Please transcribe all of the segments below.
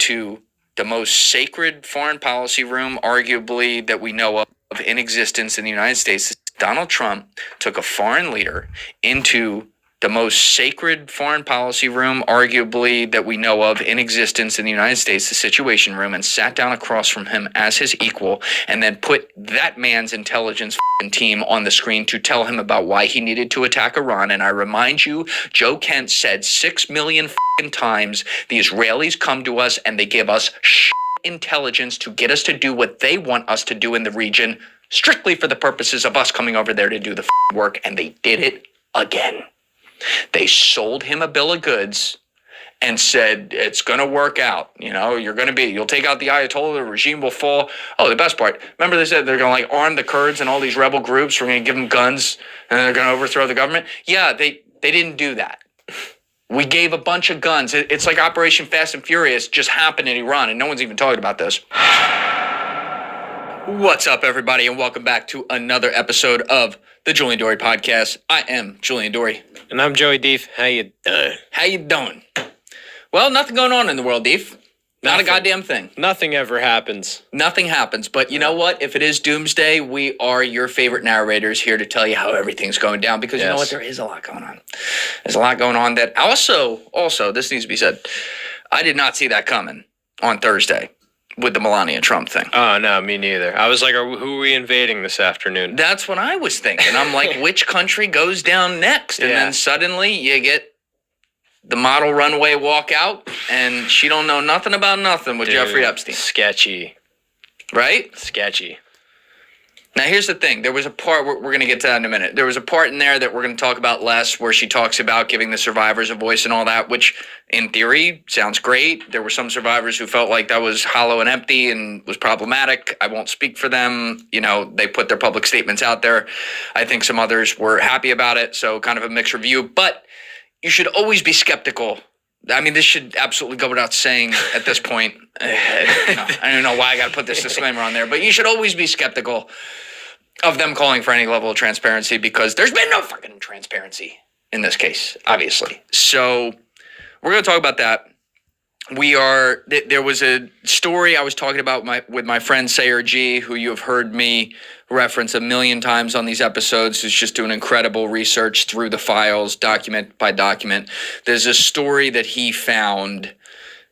into the most sacred foreign policy room, arguably, that we know of in existence in the United States. Donald Trump took a foreign leader into the most sacred foreign policy room, arguably, that we know of in existence in the United States, the Situation Room, and sat down across from him as his equal, and then put that man's intelligence team on the screen to tell him about why he needed to attack Iran. And I remind you, Joe Kent said 6 million times, the Israelis come to us and they give us intelligence to get us to do what they want us to do in the region, strictly for the purposes of us coming over there to do the work, and they did it again. They sold him a bill of goods and said, it's going to work out. You'll take out the Ayatollah, the regime will fall. Oh, the best part. Remember they said they're going to arm the Kurds and all these rebel groups. We're going to give them guns and they're going to overthrow the government. Yeah, they didn't do that. We gave a bunch of guns. It's like Operation Fast and Furious just happened in Iran, and no one's even talking about this. What's up, everybody, and welcome back to another episode of the Julian Dorey Podcast. I am Julian Dorey. And I'm Joey Deef. How you doing? Well, nothing going on in the world, Deef. Not a goddamn thing. Nothing ever happens. Nothing happens. But you know what? If it is doomsday, we are your favorite narrators here to tell you how everything's going down. Because you know what? There is a lot going on. There's a lot going on that also, this needs to be said, I did not see that coming on Thursday with the Melania Trump thing. Oh, no, me neither. I was like, who are we invading this afternoon? That's what I was thinking. I'm like, which country goes down next? And then suddenly you get the model runway walkout, and she don't know nothing about nothing with Jeffrey Epstein. Sketchy. Right? Sketchy. Now, here's the thing. There was a part, we're going to get to that in a minute. There was a part in there that we're going to talk about less, where she talks about giving the survivors a voice and all that, which in theory sounds great. There were some survivors who felt like that was hollow and empty and was problematic. I won't speak for them. They put their public statements out there. I think some others were happy about it, so kind of a mixed review. But you should always be skeptical. I mean, this should absolutely go without saying at this point. I don't know why I got to put this disclaimer on there, but you should always be skeptical of them calling for any level of transparency, because there's been no fucking transparency in this case, obviously. So we're going to talk about that. There was a story I was talking about with my friend Sayer G, who you have heard me reference a million times on these episodes, who's just doing incredible research through the files, document by document. There's a story that he found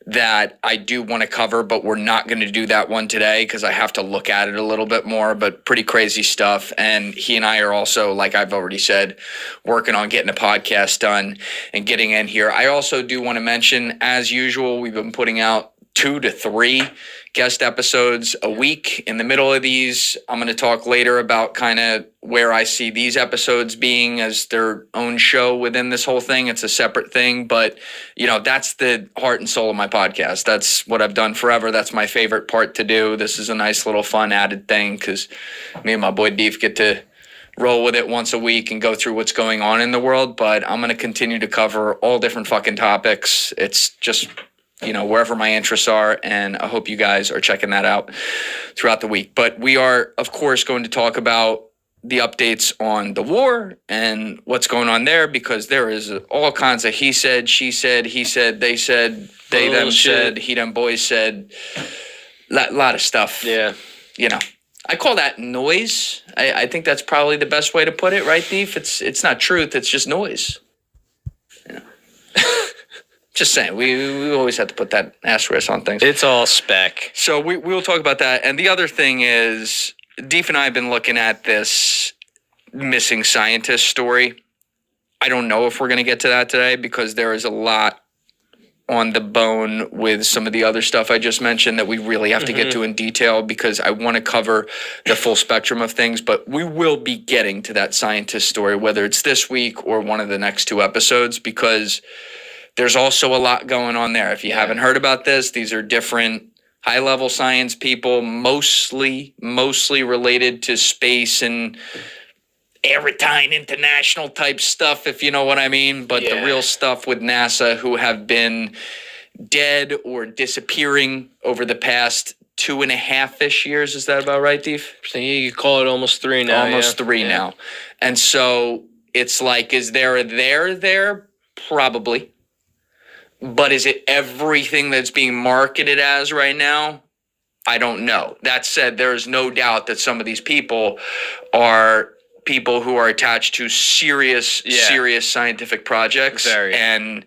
that I do want to cover, but we're not going to do that one today because I have to look at it a little bit more, but pretty crazy stuff. And he and I are also, like I've already said, working on getting a podcast done and getting in here. I also do want to mention, as usual, we've been putting out 2 to 3 guest episodes a week. In the middle of these, I'm going to talk later about kind of where I see these episodes being as their own show within this whole thing. It's a separate thing, but that's the heart and soul of my podcast. That's what I've done forever. That's my favorite part to do. This is a nice little fun added thing because me and my boy Deef get to roll with it once a week and go through what's going on in the world. But I'm going to continue to cover all different fucking topics. It's just wherever my interests are, and I hope you guys are checking that out throughout the week. But we are, of course, going to talk about the updates on the war and what's going on there, because there is all kinds of he said, she said, he said, they them said, he them boys said, lot of stuff. Yeah. I call that noise. I think that's probably the best way to put it, right, Thief? It's not truth, it's just noise. Just saying, we always have to put that asterisk on things. It's all spec. So we'll talk about that. And the other thing is, Deef and I have been looking at this missing scientist story. I don't know if we're going to get to that today, because there is a lot on the bone with some of the other stuff I just mentioned that we really have to get to in detail, because I want to cover the full spectrum of things. But we will be getting to that scientist story, whether it's this week or one of the next 2 episodes, because there's also a lot going on there. If you haven't heard about this, these are different high-level science people, mostly related to space and maritime international type stuff, if you know what I mean. But the real stuff with NASA, who have been dead or disappearing over the past 2.5-ish years. Is that about right, Deef? So you call it almost 3 now. Almost 3 now. And so it's like, is there a there? Probably. But is it everything that's being marketed as right now? I don't know. That said, there is no doubt that some of these people are people who are attached to serious scientific projects. Very. And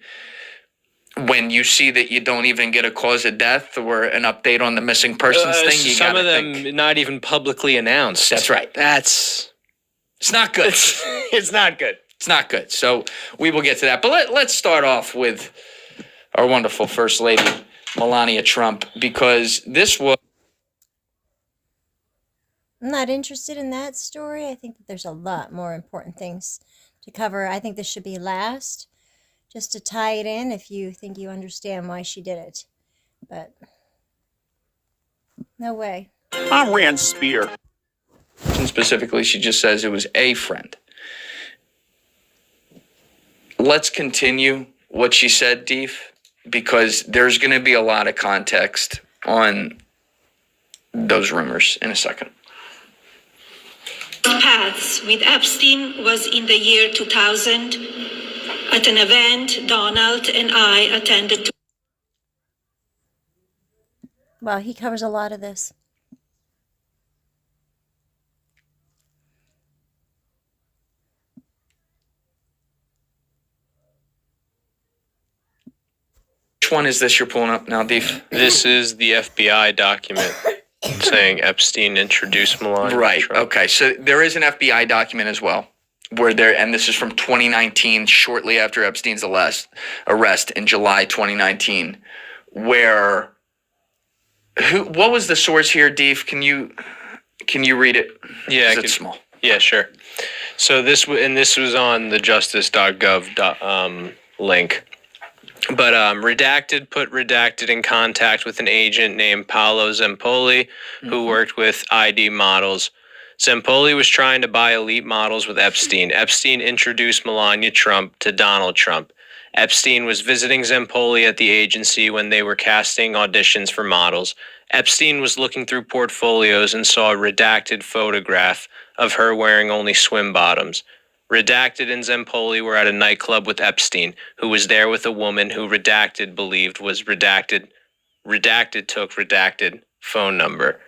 when you see that you don't even get a cause of death or an update on the missing persons thing, you some of them think. not even publicly announced. That's right. It's not good. It's not good. It's not good. So we will get to that. But let's start off with our wonderful First Lady, Melania Trump, because this was... I'm not interested in that story. I think that there's a lot more important things to cover. I think this should be last, just to tie it in if you think you understand why she did it. But no way. I ran Spear. Specifically, she just says it was a friend. Let's continue what she said, Deef, because there's going to be a lot of context on those rumors in a second. Paths with Epstein was in the year 2000 at an event Donald and I attended. Well, he covers a lot of this. Which one is this you're pulling up now, Deef? This is the FBI document saying Epstein introduced Melania. Right. Trump. Okay. So there is an FBI document as well, where there, and this is from 2019, shortly after Epstein's arrest in July 2019, where what was the source here, Deef? Can you read it? Yeah, it's small. Yeah, sure. So this was on the justice.gov link. But Redacted put Redacted in contact with an agent named Paolo Zempoli, who worked with ID models. Zempoli was trying to buy elite models with Epstein. Epstein introduced Melania Trump to Donald Trump. Epstein was visiting Zempoli at the agency when they were casting auditions for models. Epstein was looking through portfolios and saw a redacted photograph of her wearing only swim bottoms. Redacted and Zempoli were at a nightclub with Epstein, who was there with a woman who Redacted believed was Redacted. Redacted took Redacted phone number.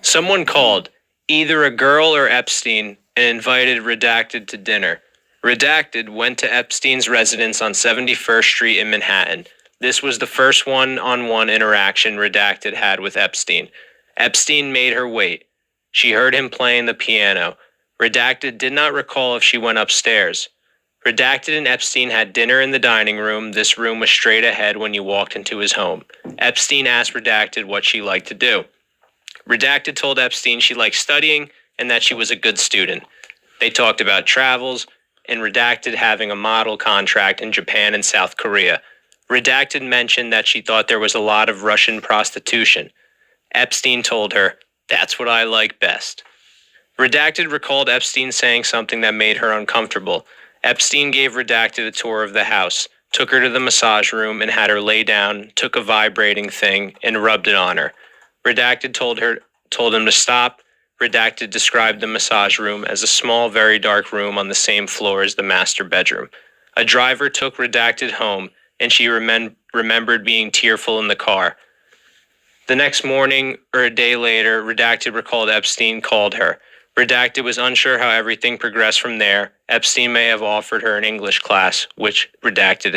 Someone called, either a girl or Epstein, and invited Redacted to dinner. Redacted went to Epstein's residence on 71st Street in Manhattan. This was the first one-on-one interaction Redacted had with Epstein. Epstein made her wait. She heard him playing the piano. Redacted did not recall if she went upstairs. Redacted and Epstein had dinner in the dining room. This room was straight ahead when you walked into his home. Epstein asked Redacted what she liked to do. Redacted told Epstein she liked studying and that she was a good student. They talked about travels and Redacted having a model contract in Japan and South Korea. Redacted mentioned that she thought there was a lot of Russian prostitution. Epstein told her, "That's what I like best." Redacted recalled Epstein saying something that made her uncomfortable. Epstein gave Redacted a tour of the house, took her to the massage room and had her lay down, took a vibrating thing and rubbed it on her. Redacted told him to stop. Redacted described the massage room as a small, very dark room on the same floor as the master bedroom. A driver took Redacted home, and she remembered being tearful in the car. The next morning, or a day later, Redacted recalled Epstein called her. Redacted was unsure how everything progressed from there. Epstein may have offered her an English class, which Redacted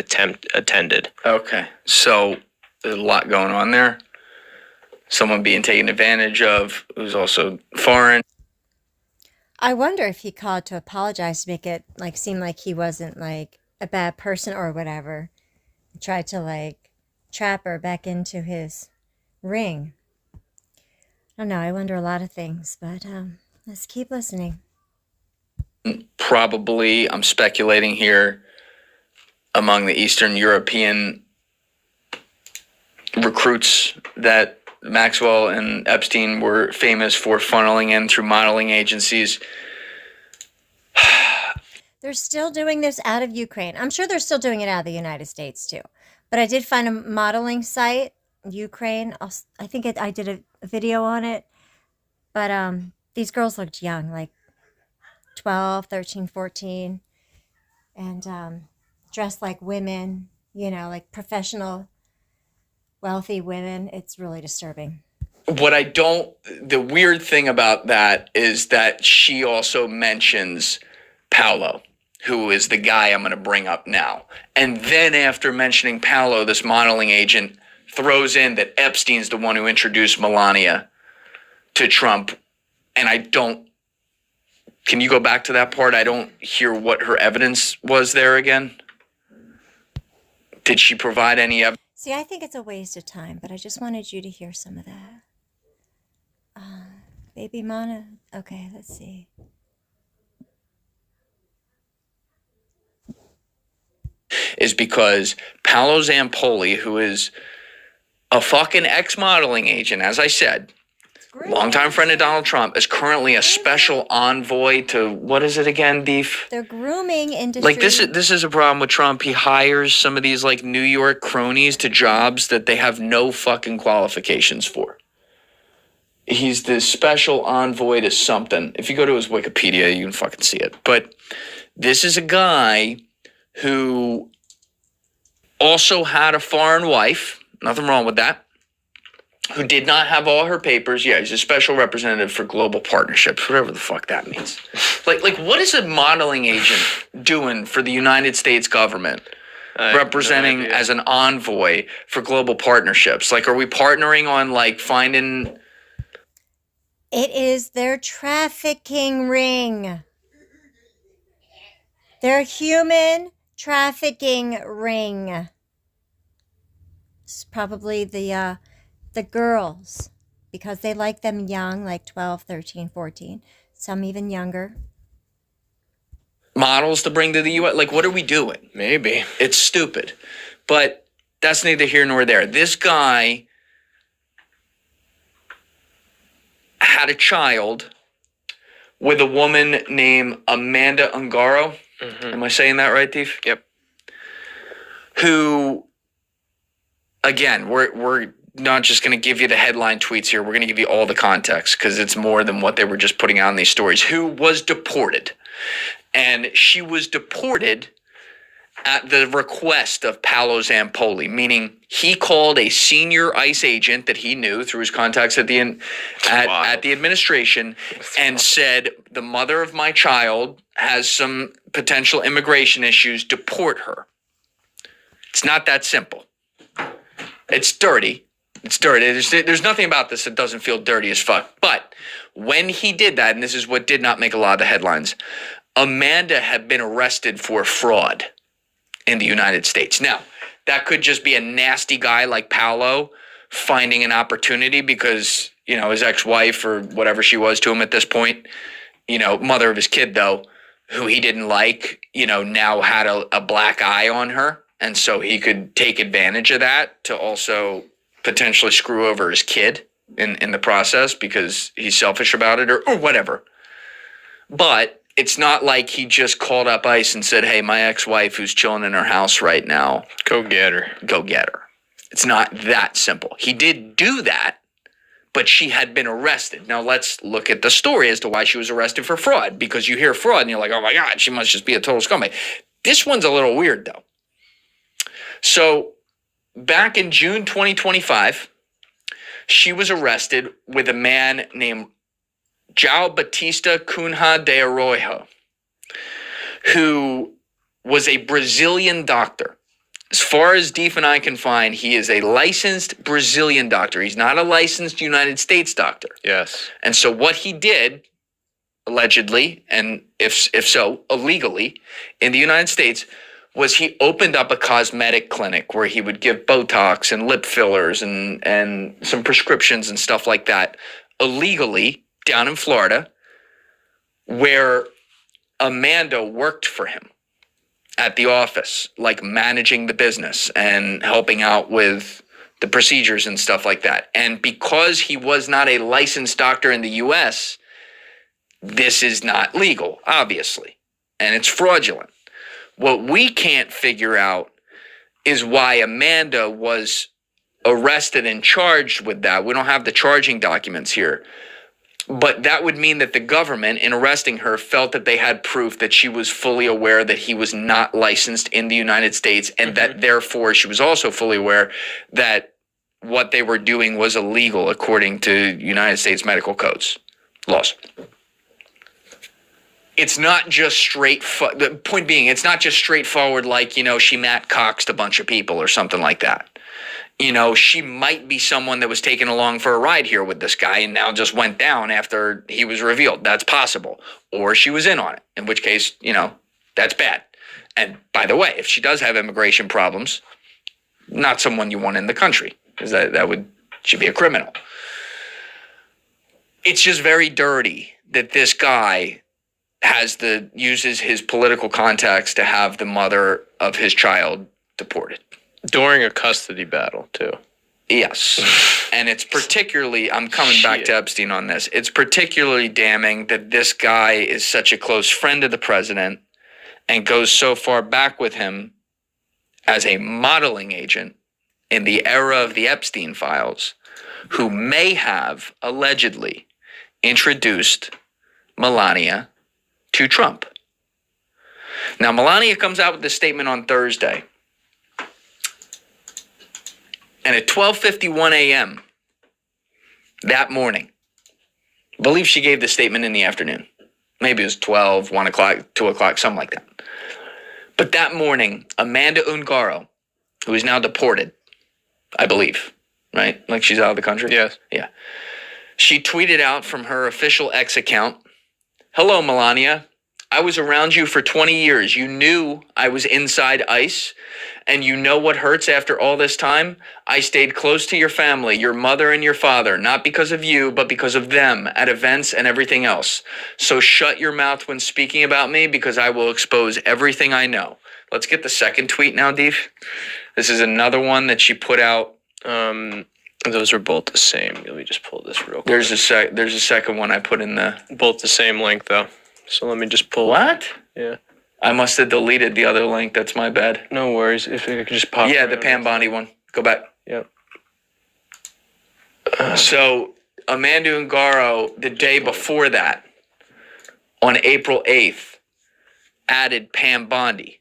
attended. Okay. So there's a lot going on there. Someone being taken advantage of who's also foreign. I wonder if he called to apologize to make it seem like he wasn't a bad person or whatever. He tried to trap her back into his ring. I don't know. I wonder a lot of things, but let's keep listening. Probably, I'm speculating here, among the Eastern European recruits that Maxwell and Epstein were famous for funneling in through modeling agencies. They're still doing this out of Ukraine. I'm sure they're still doing it out of the United States too. But I did find a modeling site, Ukraine. I think I did a video on it. But these girls looked young, like 12, 13, 14. And dressed like women. like professional, wealthy women. It's really disturbing. The weird thing about that is that she also mentions Paolo, who is the guy I'm going to bring up now. And then after mentioning Paolo, this modeling agent throws in that Epstein's the one who introduced Melania to Trump. And can you go back to that part? I don't hear what her evidence was there again. Did she provide any evidence? See, I think it's a waste of time, but I just wanted you to hear some of that. Baby Mana. Okay, let's see. Is because Paolo Zampoli, who is a fucking ex-modeling agent, as I said, longtime friend of Donald Trump, is currently a special envoy to, what is it again, Beef? The grooming industry. Like, this is a problem with Trump. He hires some of these, like, New York cronies to jobs that they have no fucking qualifications for. He's the special envoy to something. If you go to his Wikipedia, you can fucking see it. But this is a guy who also had a foreign wife. Nothing wrong with that. Who did not have all her papers. Yeah, he's a special representative for global partnerships, whatever the fuck that means. Like what is a modeling agent doing for the United States government? Representing as an envoy for global partnerships. Like, are we partnering on, like, finding... It is their trafficking ring. Their human trafficking ring. It's probably the girls, because they like them young, like 12, 13, 14, some even younger. Models to bring to the U.S.? Like, what are we doing? Maybe. It's stupid. But that's neither here nor there. This guy had a child with a woman named Amanda Ungaro. Mm-hmm. Am I saying that right, Thief? Yep. Who, again, we're not just going to give you the headline tweets here. We're going to give you all the context because it's more than what they were just putting out in these stories. Who was deported. And she was deported at the request of Paolo Zampoli, meaning he called a senior ICE agent that he knew through his contacts at the administration and said, the mother of my child has some potential immigration issues, deport her. It's not that simple. It's dirty. It's dirty. There's nothing about this that doesn't feel dirty as fuck. But when he did that, and this is what did not make a lot of the headlines, Amanda had been arrested for fraud in the United States. Now, that could just be a nasty guy like Paolo finding an opportunity because, his ex-wife or whatever she was to him at this point, mother of his kid, though, who he didn't like, now had a black eye on her. And so he could take advantage of that to also potentially screw over his kid in the process because he's selfish about it or whatever. But it's not like he just called up ICE and said, hey, my ex-wife who's chilling in her house right now. Go get her. Go get her. It's not that simple. He did do that, but she had been arrested. Now let's look at the story as to why she was arrested for fraud, because you hear fraud and you're like, oh my God, she must just be a total scumbag. This one's a little weird though. So back in June 2025, she was arrested with a man named João Batista Cunha de Arroyo, who was a Brazilian doctor. As far as Deef and I can find, he is a licensed Brazilian doctor. He's not a licensed United States doctor. Yes. And so what he did, allegedly, and if so, illegally, in the United States, was he opened up a cosmetic clinic where he would give Botox and lip fillers and some prescriptions and stuff like that illegally down in Florida, where Amanda worked for him at the office, like managing the business and helping out with the procedures and stuff like that. And because he was not a licensed doctor in the U.S., this is not legal, obviously, and it's fraudulent. What we can't figure out is why Amanda was arrested and charged with that. We don't have the charging documents here. But that would mean that the government, in arresting her, felt that they had proof that she was fully aware that he was not licensed in the United States, and that therefore she was also fully aware that what they were doing was illegal according to United States medical codes, laws. It's not just the point being, it's not just straightforward like, she Matt Coxed a bunch of people or something like that. She might be someone that was taken along for a ride here with this guy and now just went down after he was revealed. That's possible. Or she was in on it, in which case, that's bad. And by the way, if she does have immigration problems, not someone you want in the country, because she'd be a criminal. It's just very dirty that this guy uses his political contacts to have the mother of his child deported. During a custody battle, too. Yes. And it's particularly, I'm coming back to Epstein on this, it's particularly damning that this guy is such a close friend of the president and goes so far back with him as a modeling agent in the era of the Epstein files, who may have allegedly introduced Melania to Trump. Now, Melania comes out with this statement on Thursday. And at 12:51 a.m. that morning, I believe she gave the statement in the afternoon. Maybe it was 12, 1 o'clock, 2 o'clock, something like that. But that morning, Amanda Ungaro, who is now deported, I believe, right? Like she's out of the country? Yes. Yeah. She tweeted out from her official X account, "Hello, Melania. I was around you for 20 years. You knew I was inside ICE, and you know what hurts after all this time? I stayed close to your family, your mother and your father, not because of you, but because of them at events and everything else. So shut your mouth when speaking about me, because I will expose everything I know." Let's get the second tweet now, Deef. This is another one that she put out. Those are both the same. Let me just pull this real quick. There's a second one I put in the... Both the same link, though. So let me just pull... What? Yeah. I must have deleted the other link. That's my bad. No worries. If I could just pop... Yeah, the Pam Bondi one. Go back. Yep. So, Amanda Ungaro, the day before that, on April 8th, added Pam Bondi,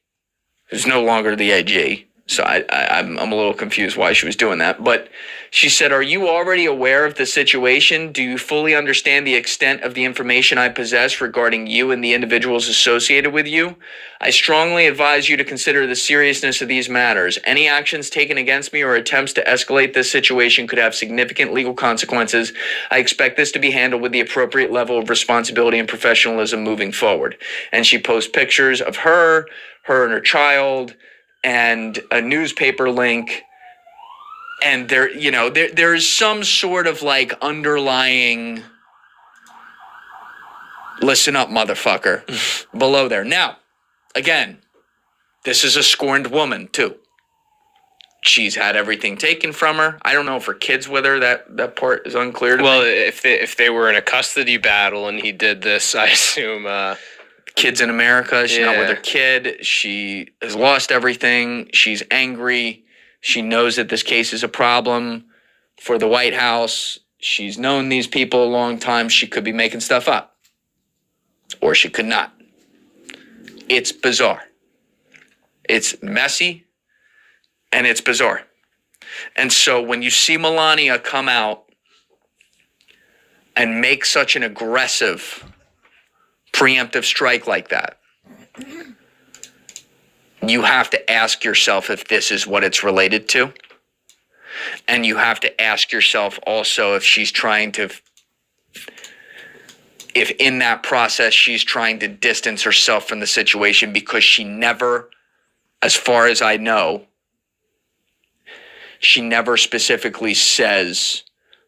who's no longer the AG. So I'm a little confused why she was doing that. But she said, "Are you already aware of the situation? Do you fully understand the extent of the information I possess regarding you and the individuals associated with you? I strongly advise you to consider the seriousness of these matters. Any actions taken against me or attempts to escalate this situation could have significant legal consequences. I expect this to be handled with the appropriate level of responsibility and professionalism moving forward." And she posts pictures of her and her child, and a newspaper link, and there's some sort of like underlying "listen up, motherfucker" below there. Now, again, this is a scorned woman too. She's had everything taken from her. I don't know if her kid's with her. That part is unclear to me. Well, if they were in a custody battle and he did this, I assume... Kid's in America. She's not with her kid. She has lost everything. She's angry. She knows that this case is a problem for the White House. She's known these people a long time. She could be making stuff up, or she could not. It's bizarre. It's messy, and it's bizarre. And so when you see Melania come out and make such an aggressive preemptive strike like that, you have to ask yourself if this is what it's related to. And you have to ask yourself also if in that process she's trying to distance herself from the situation, because she never, as far as I know, she never specifically says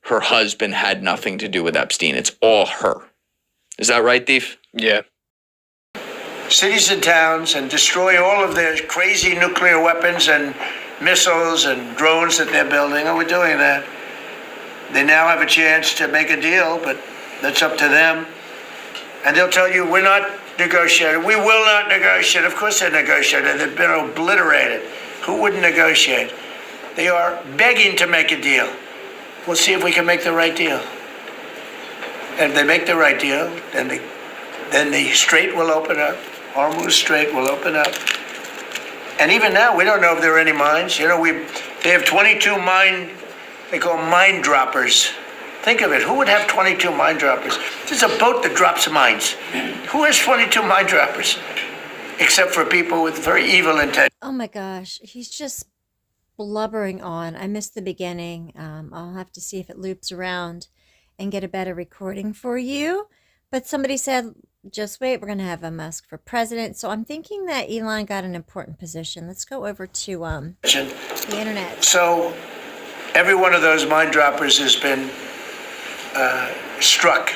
her husband had nothing to do with Epstein. It's all her. Is that right, Thief? Yeah. Cities and towns and destroy all of their crazy nuclear weapons and missiles and drones that they're building. And we're doing that. They now have a chance to make a deal, but that's up to them. And they'll tell you, we're not negotiating. We will not negotiate. Of course they're negotiating. They've been obliterated. Who wouldn't negotiate? They are begging to make a deal. We'll see if we can make the right deal. and they make the right deal, then the strait will open up. Hormuz Strait will open up. And even now, we don't know if there are any mines. You know, they have 22 they call mine droppers. Think of it. Who would have 22 mine droppers? There's a boat that drops mines. Who has 22 mine droppers? Except for people with very evil intent. Oh my gosh, he's just blubbering on. I missed the beginning. I'll have to see if it loops around and get a better recording for you. But somebody said, just wait, we're going to have a Musk for president. So I'm thinking that Elon got an important position. Let's go over to the internet. So every one of those mine droppers has been struck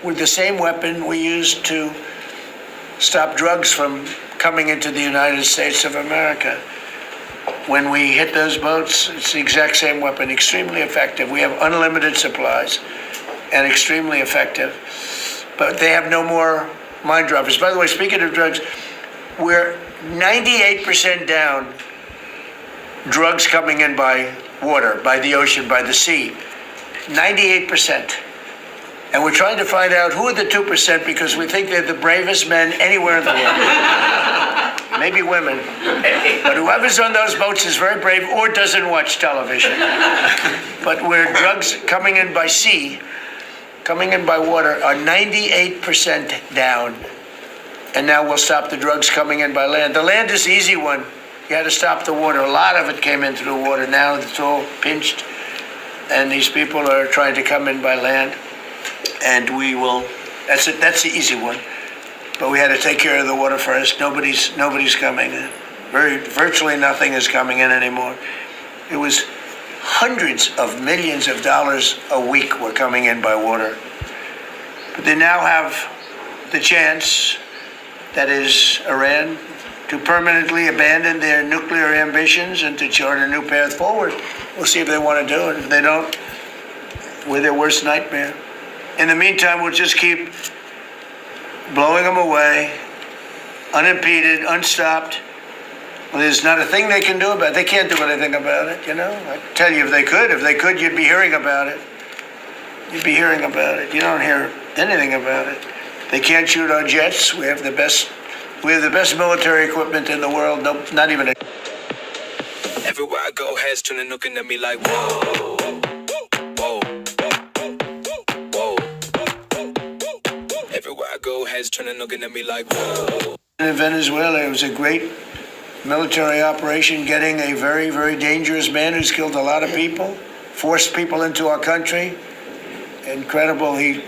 with the same weapon we used to stop drugs from coming into the United States of America. When we hit those boats, it's the exact same weapon, extremely effective. We have unlimited supplies and extremely effective. But they have no more mine droppers. By the way, speaking of drugs, we're 98% down drugs coming in by water, by the ocean, by the sea. 98%. And we're trying to find out who are the 2% because we think they're the bravest men anywhere in the world. Maybe women. But whoever's on those boats is very brave or doesn't watch television. But where drugs coming in by sea, coming in by water, are 98% down. And now we'll stop the drugs coming in by land. The land is the easy one. You had to stop the water. A lot of it came in through water. Now it's all pinched. And these people are trying to come in by land. And we will, that's it, that's the easy one. But we had to take care of the water first. Nobody's coming in. Virtually nothing is coming in anymore. It was hundreds of millions of dollars a week were coming in by water. But they now have the chance, that is Iran, to permanently abandon their nuclear ambitions and to chart a new path forward. We'll see if they want to do it. If they don't, we're their worst nightmare. In the meantime, we'll just keep blowing them away, unimpeded, unstopped. Well, there's not a thing they can do about it. They can't do anything about it, you know. I tell you, if they could, you'd be hearing about it. You'd be hearing about it. You don't hear anything about it. They can't shoot our jets. We have the best military equipment in the world. No, not even a... Everywhere I go, heads turning, looking at me like, whoa, whoa, whoa. Everywhere I go, heads turning, looking at me like, whoa. In Venezuela, it was a great military operation, getting a very, very dangerous man who's killed a lot of people, forced people into our country. Incredible. He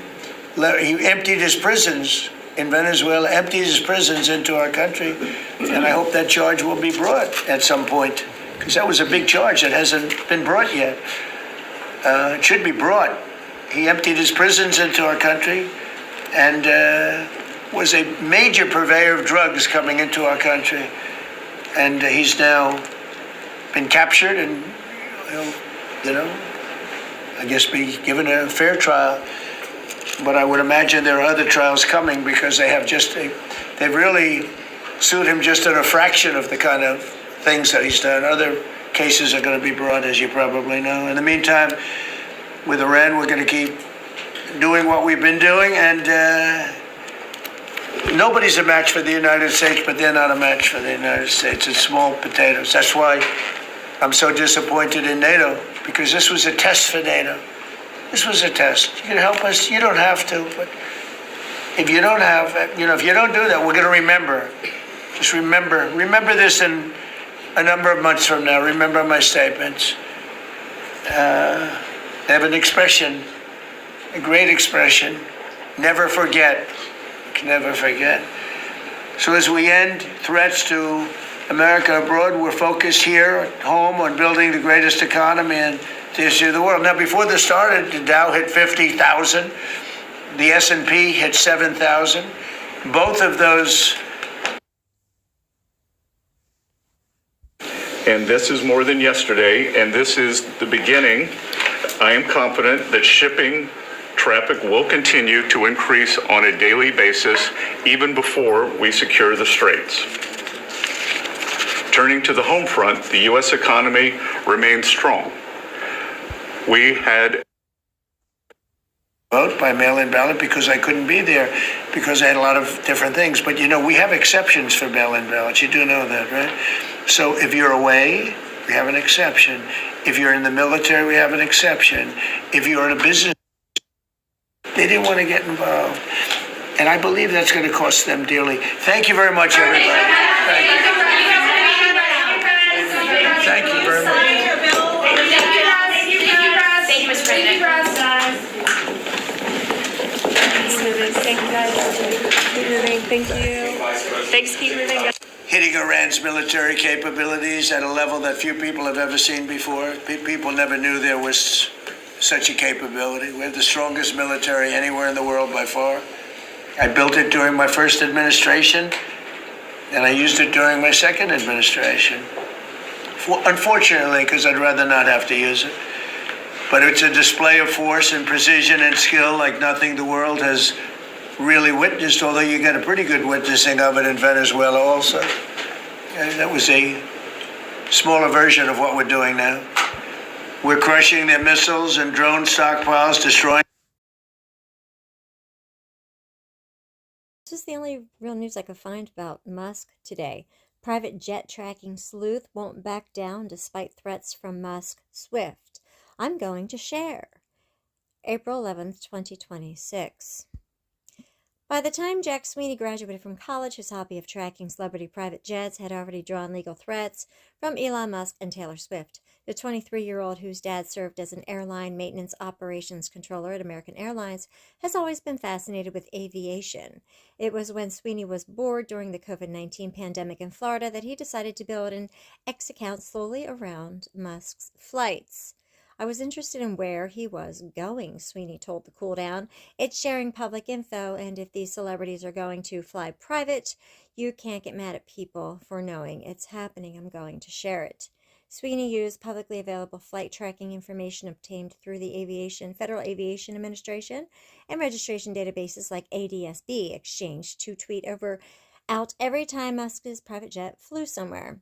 emptied his prisons in Venezuela, emptied his prisons into our country, and I hope that charge will be brought at some point, because that was a big charge that hasn't been brought yet. It should be brought. He emptied his prisons into our country and was a major purveyor of drugs coming into our country. And he's now been captured and, I guess be given a fair trial. But I would imagine there are other trials coming because they've really sued him just on a fraction of the kind of things that he's done. Other cases are going to be brought, as you probably know. In the meantime, with Iran, we're going to keep doing what we've been doing, and nobody's a match for the United States, but they're not a match for the United States. It's small potatoes. That's why I'm so disappointed in NATO, because this was a test for NATO. This was a test. You can help us. You don't have to, but if you don't if you don't do that, we're going to remember. Just remember this in a number of months from now. Remember my statements. They have an expression, a great expression. Never forget. Never forget. So as we end threats to America abroad, we're focused here at home on building the greatest economy in the history of the world. Now, before this started, the Dow hit 50,000. The S&P hit 7,000. Both of those. And this is more than yesterday, and this is the beginning. I am confident that shipping traffic will continue to increase on a daily basis, even before we secure the straits. Turning to the home front, the U.S. economy remains strong. We had vote by mail-in ballot because I couldn't be there because I had a lot of different things. But we have exceptions for mail-in ballots. You do know that, right? So if you're away, we have an exception. If you're in the military, we have an exception. If you're in a business, they didn't want to get involved. And I believe that's going to cost them dearly. Thank you very much, everybody. Thank you. Thank you very much. Thank you, Mr. President. Keep moving. Thank you, guys. Keep moving. Thank you. Thanks. Keep moving. Hitting Iran's military capabilities at a level that few people have ever seen before. People never knew there was such a capability. We have the strongest military anywhere in the world by far. I built it during my first administration, and I used it during my second administration. Unfortunately, because I'd rather not have to use it. But it's a display of force and precision and skill like nothing the world has really witnessed, although you get a pretty good witnessing of it in Venezuela also. And that was a smaller version of what we're doing now. We're crushing their missiles and drone stockpiles, destroying. This is the only real news I could find about Musk today. Private jet tracking sleuth won't back down despite threats from Musk Swift. I'm going to share. April 11th, 2026. By the time Jack Sweeney graduated from college, his hobby of tracking celebrity private jets had already drawn legal threats from Elon Musk and Taylor Swift. The 23-year-old, whose dad served as an airline maintenance operations controller at American Airlines, has always been fascinated with aviation. It was when Sweeney was bored during the COVID-19 pandemic in Florida that he decided to build an X account solely around Musk's flights. I was interested in where he was going, Sweeney told the Cool Down. It's sharing public info, and if these celebrities are going to fly private, you can't get mad at people for knowing it's happening. I'm going to share it. Sweeney used publicly available flight tracking information obtained through the Federal Aviation Administration and registration databases like ADSB Exchange to tweet out every time Musk's private jet flew somewhere.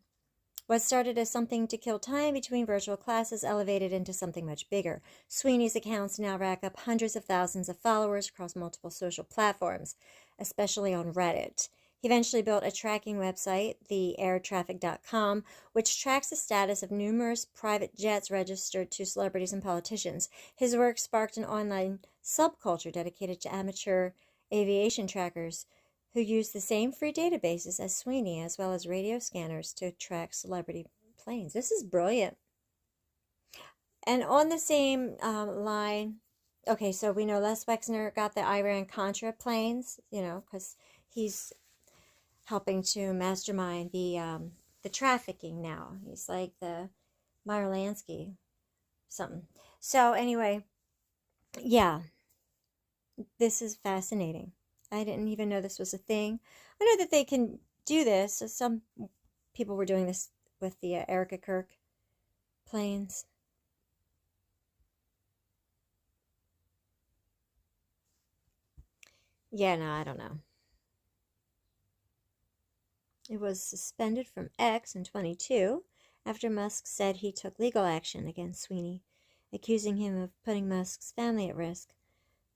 What started as something to kill time between virtual classes elevated into something much bigger. Sweeney's accounts now rack up hundreds of thousands of followers across multiple social platforms, especially on Reddit. He eventually built a tracking website, theairtraffic.com, which tracks the status of numerous private jets registered to celebrities and politicians. His work sparked an online subculture dedicated to amateur aviation trackers who use the same free databases as Sweeney, as well as radio scanners to track celebrity planes. This is brilliant. And on the same line, okay, so we know Les Wexner got the Iran-Contra planes, because he's helping to mastermind the trafficking now. He's like the Meyer Lansky something. So anyway, yeah, this is fascinating. I didn't even know this was a thing. I know that they can do this. So some people were doing this with the Erica Kirk planes. Yeah, no, I don't know. It was suspended from X in 2022 after Musk said he took legal action against Sweeney, accusing him of putting Musk's family at risk.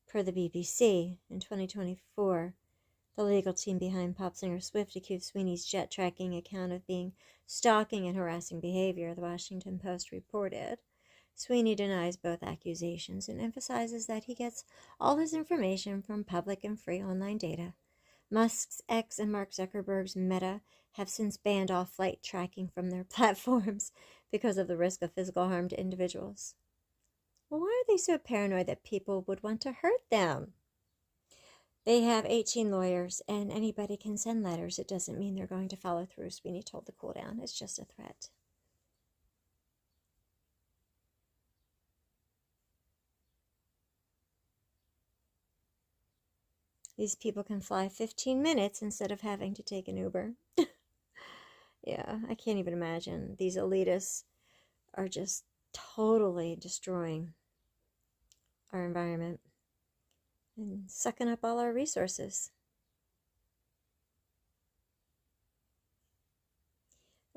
Per the BBC, in 2024, the legal team behind pop singer Swift accused Sweeney's jet tracking account of being stalking and harassing behavior, the Washington Post reported. Sweeney denies both accusations and emphasizes that he gets all his information from public and free online data. Musk's X and Mark Zuckerberg's Meta have since banned all flight tracking from their platforms because of the risk of physical harm to individuals. Well, why are they so paranoid that people would want to hurt them? They have 18 lawyers, and anybody can send letters. It doesn't mean they're going to follow through, Sweeney told the Cool Down. It's just a threat. These people can fly 15 minutes instead of having to take an Uber. Yeah, I can't even imagine. These elitists are just totally destroying our environment and sucking up all our resources.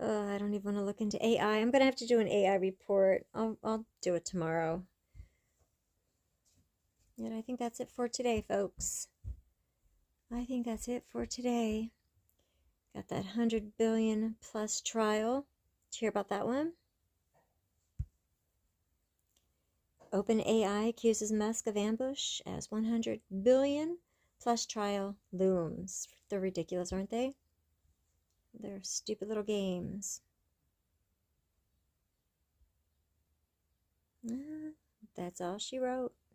I don't even want to look into AI. I'm going to have to do an AI report. I'll do it tomorrow. And I think that's it for today, folks. I think that's it for today. Got that 100 billion plus trial. Did you hear about that one? OpenAI accuses Musk of ambush as 100 billion plus trial looms. They're ridiculous, aren't they? They're stupid little games. That's all she wrote.